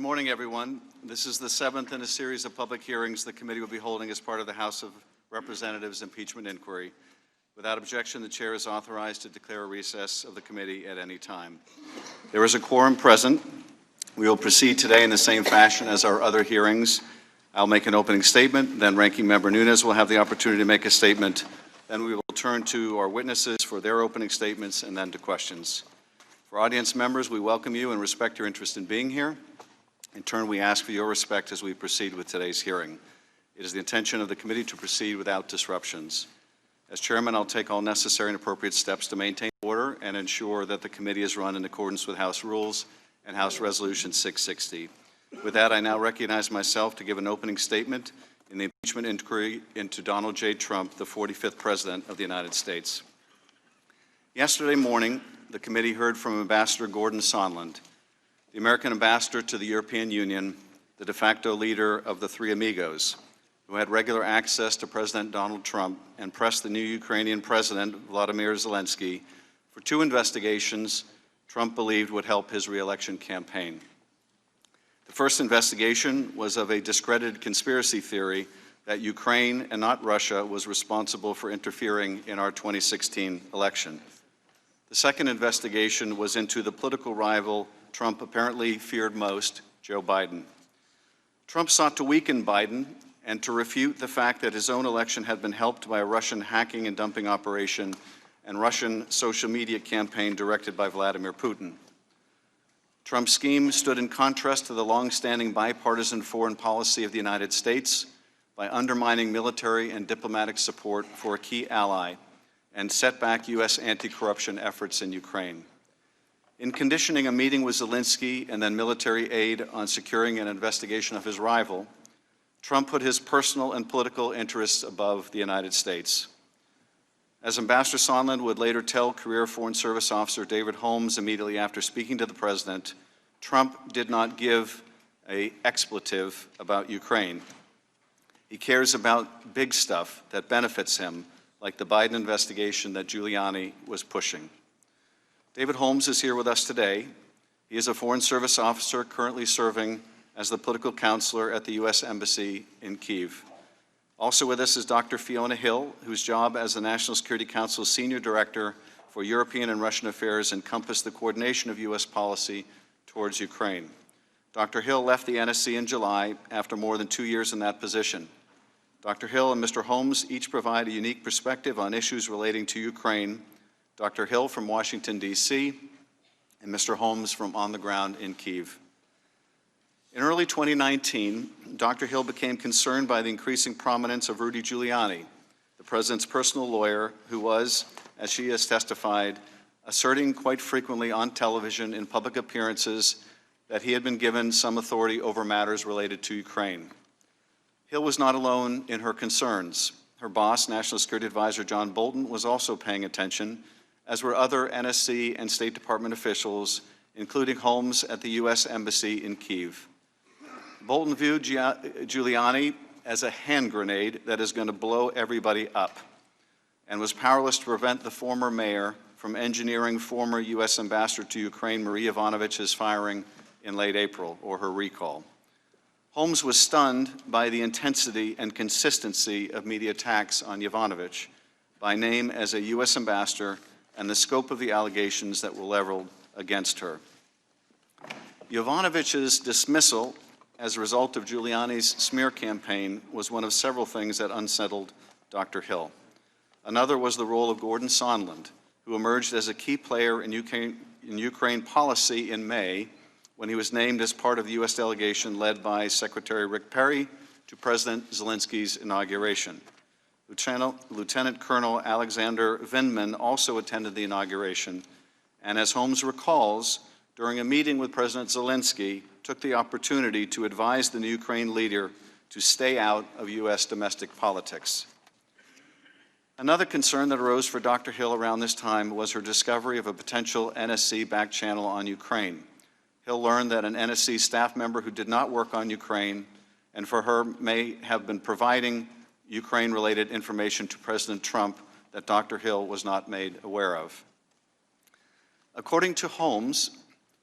morning, everyone. This is the seventh in a series of public hearings the committee will be holding as part of the House of Representatives impeachment inquiry. Without objection, the chair is authorized to declare a recess of the committee at any time. There is a quorum present. We will proceed today in the same fashion as our other hearings. I'll make an opening statement, then Ranking Member Nunes will have the opportunity to make a statement. Then we will turn to our witnesses for their opening statements and then to questions. For audience members, we welcome you and respect your interest in being here. In turn, we ask for your respect as we proceed with today's hearing. It is the intention of the committee to proceed without disruptions. As chairman, I'll take all necessary and appropriate steps to maintain order and ensure that the committee is run in accordance with House rules and House Resolution 660. With that, I now recognize myself to give an opening statement in the impeachment inquiry into Donald J. Trump, the 45th President of the United States. Yesterday morning, the committee heard from Ambassador Gordon Sondland, the American ambassador to the European Union, the de facto leader of the Three Amigos, who had regular access to President Donald Trump and pressed the new Ukrainian President, Vladimir Zelensky, for two investigations Trump believed would help his re-election campaign. The first investigation was of a discredited conspiracy theory that Ukraine and not Russia was responsible for interfering in our 2016 election. The second investigation was into the political rival Trump apparently feared most, Joe Biden. Trump sought to weaken Biden and to refute the fact that his own election had been helped by a Russian hacking and dumping operation and Russian social media campaign directed by Vladimir Putin. Trump's scheme stood in contrast to the long-standing bipartisan foreign policy of the United States by undermining military and diplomatic support for a key ally and set back U.S. anti-corruption efforts in Ukraine. In conditioning a meeting with Zelensky and then military aid on securing an investigation of his rival, Trump put his personal and political interests above the United States. As Ambassador Sondland would later tell career Foreign Service Officer David Holmes immediately after speaking to the President, Trump did not give an expletive about Ukraine. He cares about big stuff that benefits him, like the Biden investigation that Giuliani was pushing. David Holmes is here with us today. He is a Foreign Service officer currently serving as the political counselor at the U.S. Embassy in Kyiv. Also with us is Dr. Fiona Hill, whose job as the National Security Council's Senior Director for European and Russian Affairs encompassed the coordination of U.S. policy towards Ukraine. Dr. Hill left the NSC in July after more than 2 years in that position. Dr. Hill and Mr. Holmes each provide a unique perspective on issues relating to Ukraine. Dr. Hill from Washington, D.C., and Mr. Holmes from on the ground in Kyiv. In early 2019, Dr. Hill became concerned by the increasing prominence of Rudy Giuliani, the president's personal lawyer, who was, as she has testified, asserting quite frequently on television in public appearances that he had been given some authority over matters related to Ukraine. Hill was not alone in her concerns. Her boss, National Security Advisor John Bolton, was also paying attention, as were other NSC and State Department officials, including Holmes at the U.S. Embassy in Kyiv. Bolton viewed Giuliani as a hand grenade that is going to blow everybody up, and was powerless to prevent the former mayor from engineering former U.S. Ambassador to Ukraine, Marie Yovanovitch's firing in late April, or her recall. Holmes was stunned by the intensity and consistency of media attacks on Yovanovitch, by name as a U.S. ambassador, and the scope of the allegations that were leveled against her. Yovanovitch's dismissal as a result of Giuliani's smear campaign was one of several things that unsettled Dr. Hill. Another was the role of Gordon Sondland, who emerged as a key player in Ukraine policy in May when he was named as part of the U.S. delegation led by Secretary Rick Perry to President Zelensky's inauguration. Lieutenant Colonel Alexander Vindman also attended the inauguration, and as Holmes recalls, during a meeting with President Zelensky, took the opportunity to advise the new Ukraine leader to stay out of U.S. domestic politics. Another concern that arose for Dr. Hill around this time was her discovery of a potential NSC back channel on Ukraine. Hill learned that an NSC staff member who did not work on Ukraine, and for her may have been providing Ukraine-related information to President Trump that Dr. Hill was not made aware of. According to Holmes,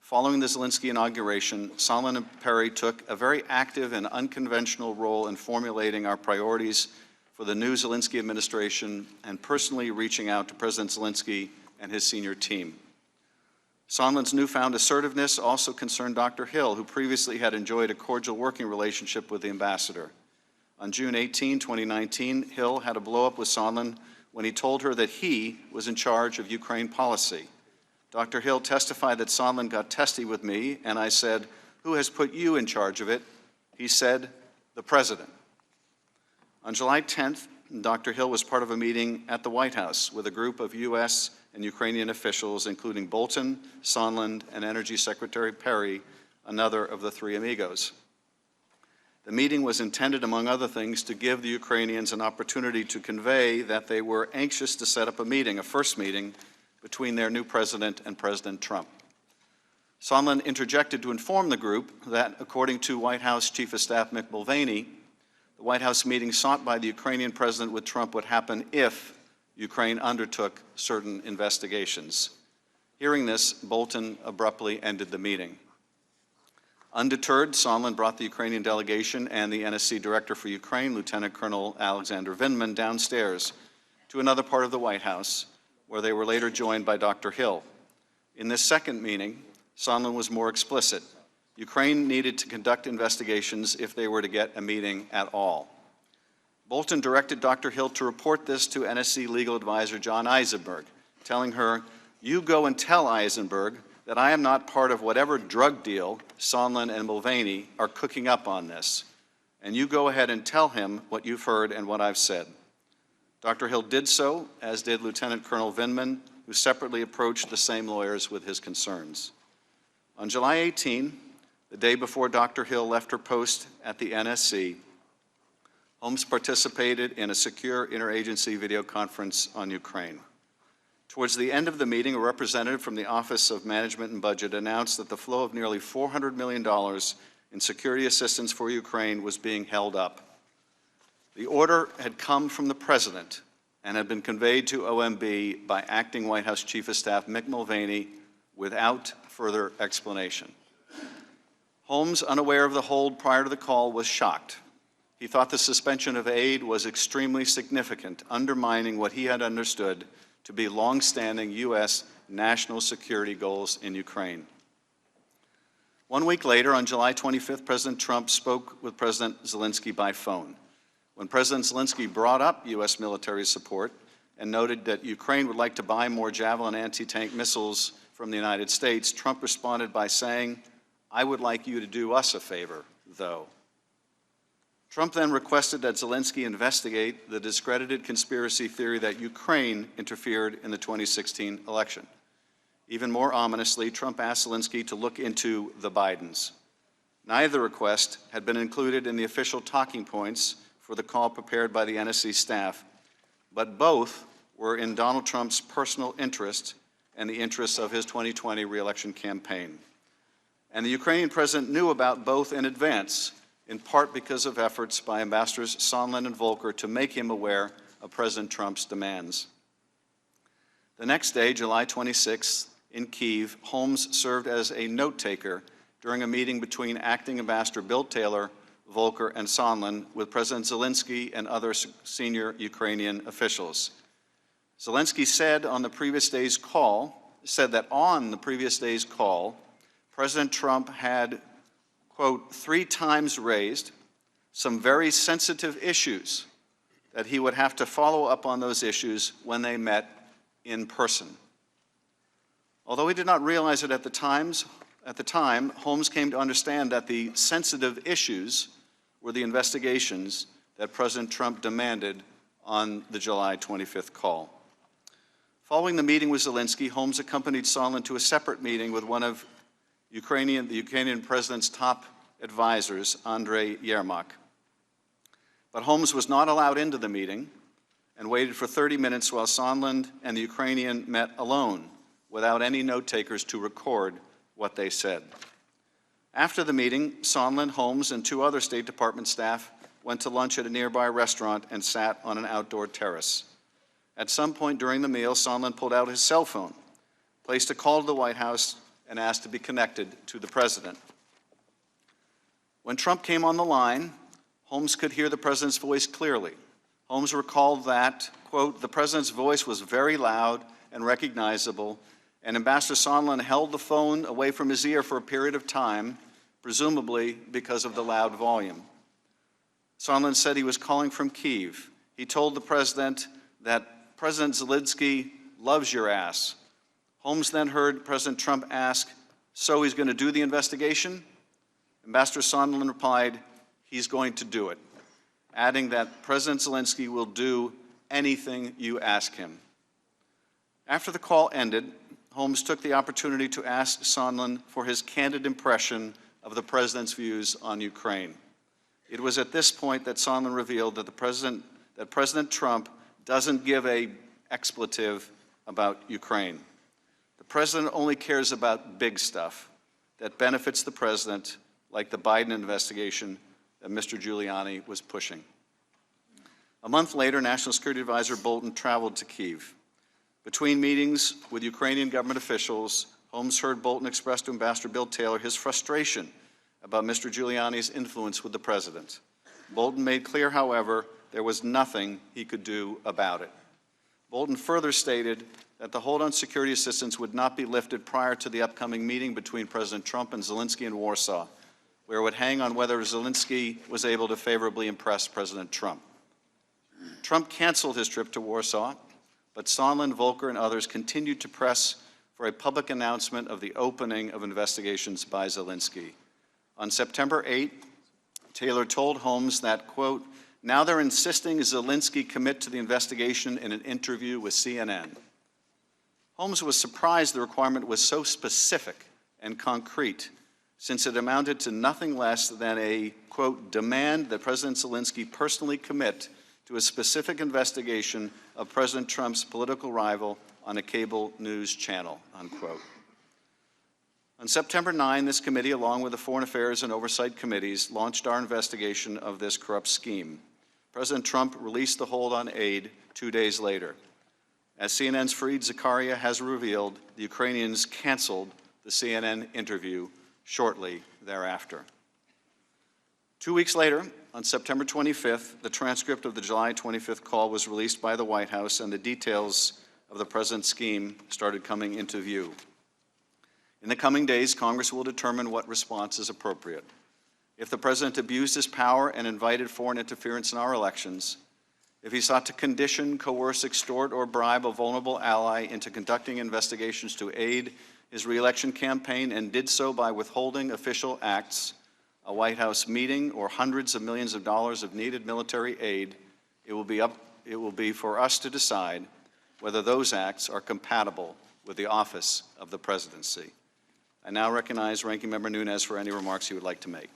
Following the Zelensky inauguration, Sondland and Perry took a very active and unconventional role in formulating our priorities for the new Zelensky administration and personally reaching out to President Zelensky and his senior team. Sondland's newfound assertiveness also concerned Dr. Hill, who previously had enjoyed a cordial working relationship with the ambassador. On June 18, 2019, Hill had a blow-up with Sondland when he told her that he was in charge of Ukraine policy. Dr. Hill testified that Sondland got testy with me, and I said, "Who has put you in charge of it?" He said, "The President." On July 10th, Dr. Hill was part of a meeting at the White House with a group of U.S. and Ukrainian officials, including Bolton, Sondland, and Energy Secretary Perry, another of the three amigos. The meeting was intended, among other things, to give the Ukrainians an opportunity to convey that they were anxious to set up a meeting, a first meeting, between their new president and President Trump. Sondland interjected to inform the group that, according to White House Chief of Staff Mick Mulvaney, the White House meeting sought by the Ukrainian president with Trump would happen if Ukraine undertook certain investigations. Hearing this, Bolton abruptly ended the meeting. Undeterred, Sondland brought the Ukrainian delegation and the NSC director for Ukraine, Lieutenant Colonel Alexander Vindman, downstairs to another part of the White House, where they were later joined by Dr. Hill. In this second meeting, Sondland was more explicit. Ukraine needed to conduct investigations if they were to get a meeting at all. Bolton directed Dr. Hill to report this to NSC legal advisor John Eisenberg, telling her, "You go and tell Eisenberg that I am not part of whatever drug deal Sondland and Mulvaney are cooking up on this, and you go ahead and tell him what you've heard and what I've said." Dr. Hill did so, as did Lieutenant Colonel Vindman, who separately approached the same lawyers with his concerns. On July 18, the day before Dr. Hill left her post at the NSC, Holmes participated in a secure interagency video conference on Ukraine. Towards the end of the meeting, a representative from the Office of Management and Budget announced that the flow of nearly $400 million in security assistance for Ukraine was being held up. The order had come from the President and had been conveyed to OMB by Acting White House Chief of Staff Mick Mulvaney without further explanation. Holmes, unaware of the hold prior to the call, was shocked. He thought the suspension of aid was extremely significant, undermining what he had understood to be long-standing U.S. national security goals in Ukraine. 1 week later, on July 25th, President Trump spoke with President Zelensky by phone. When President Zelensky brought up U.S. military support and noted that Ukraine would like to buy more Javelin anti-tank missiles from the United States, Trump responded by saying, "I would like you to do us a favor, though." Trump then requested that Zelensky investigate the discredited conspiracy theory that Ukraine interfered in the 2016 election. Even more ominously, Trump asked Zelensky to look into the Bidens. Neither request had been included in the official talking points for the call prepared by the NSC staff, but both were in Donald Trump's personal interest and the interests of his 2020 re-election campaign. And the Ukrainian president knew about both in advance, in part because of efforts by Ambassadors Sondland and Volker to make him aware of President Trump's demands. The next day, July 26th, in Kyiv, Holmes served as a note-taker during a meeting between Acting Ambassador Bill Taylor, Volker, and Sondland with President Zelensky and other senior Ukrainian officials. Zelensky said that on the previous day's call, President Trump had, quote, 3 times raised some very sensitive issues that he would have to follow up on those issues when they met in person. Although he did not realize it at the time, Holmes came to understand that the sensitive issues were the investigations that President Trump demanded on the July 25th call. Following the meeting with Zelensky, Holmes accompanied Sondland to a separate meeting with one of the Ukrainian president's top advisors, Andrei Yermak. But Holmes was not allowed into the meeting and waited for 30 minutes while Sondland and the Ukrainian met alone, without any note-takers to record what they said. After the meeting, Sondland, Holmes, and 2 other State Department staff went to lunch at a nearby restaurant and sat on an outdoor terrace. At some point during the meal, Sondland pulled out his cell phone, placed a call to the White House, and asked to be connected to the president. When Trump came on the line, Holmes could hear the president's voice clearly. Holmes recalled that, quote, "The president's voice was very loud and recognizable, and Ambassador Sondland held the phone away from his ear for a period of time, presumably because of the loud volume." Sondland said he was calling from Kyiv. He told the president that President Zelensky loves your ass. Holmes then heard President Trump ask, "So he's going to do the investigation?" Ambassador Sondland replied, "He's going to do it," adding that President Zelensky will do anything you ask him. After the call ended, Holmes took the opportunity to ask Sondland for his candid impression of the president's views on Ukraine. It was at this point that Sondland revealed that President Trump doesn't give an expletive about Ukraine. The president only cares about big stuff that benefits the president, like the Biden investigation that Mr. Giuliani was pushing. A month later, National Security Advisor Bolton traveled to Kyiv. Between meetings with Ukrainian government officials, Holmes heard Bolton express to Ambassador Bill Taylor his frustration about Mr. Giuliani's influence with the president. Bolton made clear, however, there was nothing he could do about it. Bolton further stated that the hold on security assistance would not be lifted prior to the upcoming meeting between President Trump and Zelensky in Warsaw, where it would hang on whether Zelensky was able to favorably impress President Trump. Trump canceled his trip to Warsaw, but Sondland, Volker, and others continued to press for a public announcement of the opening of investigations by Zelensky. On September 8, Taylor told Holmes that, quote, "Now they're insisting Zelensky commit to the investigation in an interview with CNN." Holmes was surprised the requirement was so specific and concrete, since it amounted to nothing less than a, quote, "demand that President Zelensky personally commit to a specific investigation of President Trump's political rival on a cable news channel," unquote. On September 9, this committee, along with the Foreign Affairs and Oversight Committees, launched our investigation of this corrupt scheme. President Trump released the hold on aid 2 days later. As CNN's Fareed Zakaria has revealed, the Ukrainians canceled the CNN interview shortly thereafter. 2 weeks later, on September 25th, the transcript of the July 25th call was released by the White House, and the details of the president's scheme started coming into view. In the coming days, Congress will determine what response is appropriate. If the president abused his power and invited foreign interference in our elections, if he sought to condition, coerce, extort, or bribe a vulnerable ally into conducting investigations to aid his re-election campaign and did so by withholding official acts, a White House meeting, or hundreds of millions of dollars of needed military aid, it will be for us to decide whether those acts are compatible with the office of the presidency. I now recognize Ranking Member Nunes for any remarks he would like to make.